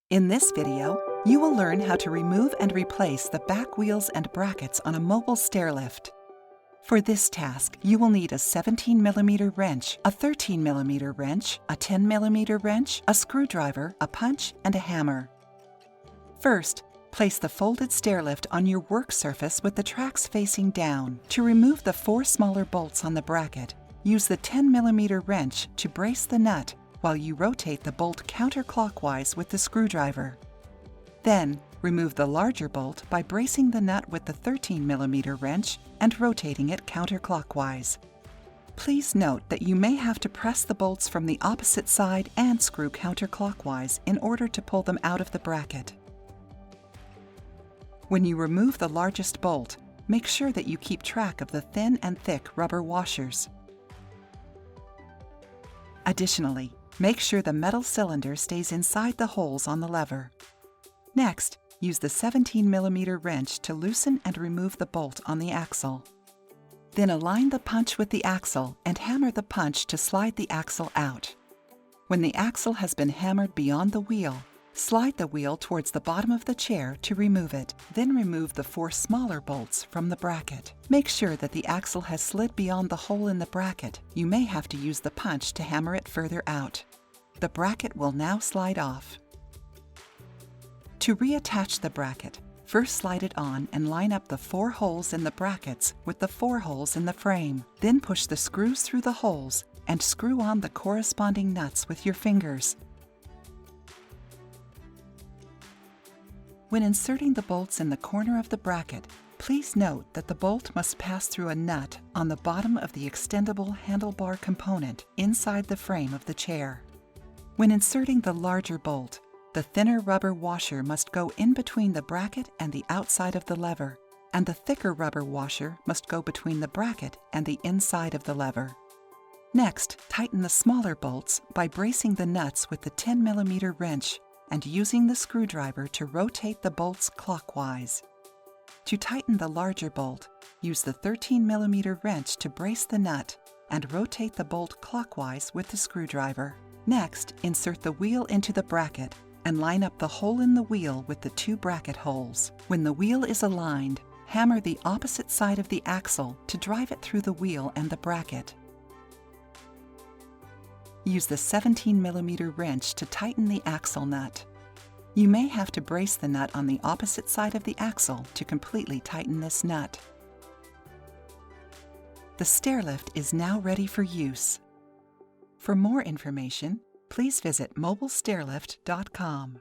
In this video, you will learn how to remove and replace the back wheels and brackets on a mobile stairlift. For this task, you will need a 17mm wrench, a 13mm wrench, a 10mm wrench, a screwdriver, a punch, and a hammer. First, place the folded stairlift on your work surface with the tracks facing down. To remove the 4 smaller bolts on the bracket, use the 10mm wrench to brace the nut while you rotate the bolt counterclockwise with the screwdriver. Then, remove the larger bolt by bracing the nut with the 13mm wrench and rotating it counterclockwise. Please note that you may have to press the bolts from the opposite side and screw counterclockwise in order to pull them out of the bracket. When you remove the largest bolt, make sure that you keep track of the thin and thick rubber washers. Additionally, make sure the metal cylinder stays inside the holes on the lever. Next, use the 17mm wrench to loosen and remove the bolt on the axle. Then align the punch with the axle and hammer the punch to slide the axle out. When the axle has been hammered beyond the wheel, slide the wheel towards the bottom of the chair to remove it. Then remove the 4 smaller bolts from the bracket. Make sure that the axle has slid beyond the hole in the bracket. You may have to use the punch to hammer it further out. The bracket will now slide off. To reattach the bracket, first slide it on and line up the 4 holes in the brackets with the 4 holes in the frame. Then push the screws through the holes and screw on the corresponding nuts with your fingers. When inserting the bolts in the corner of the bracket, please note that the bolt must pass through a nut on the bottom of the extendable handlebar component inside the frame of the chair. When inserting the larger bolt, the thinner rubber washer must go in between the bracket and the outside of the lever, and the thicker rubber washer must go between the bracket and the inside of the lever. Next, tighten the smaller bolts by bracing the nuts with the 10mm wrench and using the screwdriver to rotate the bolts clockwise. To tighten the larger bolt, use the 13mm wrench to brace the nut and rotate the bolt clockwise with the screwdriver. Next, insert the wheel into the bracket and line up the hole in the wheel with the 2 bracket holes. When the wheel is aligned, hammer the opposite side of the axle to drive it through the wheel and the bracket. Use the 17mm wrench to tighten the axle nut. You may have to brace the nut on the opposite side of the axle to completely tighten this nut. The stairlift is now ready for use. For more information, please visit mobilestairlift.com.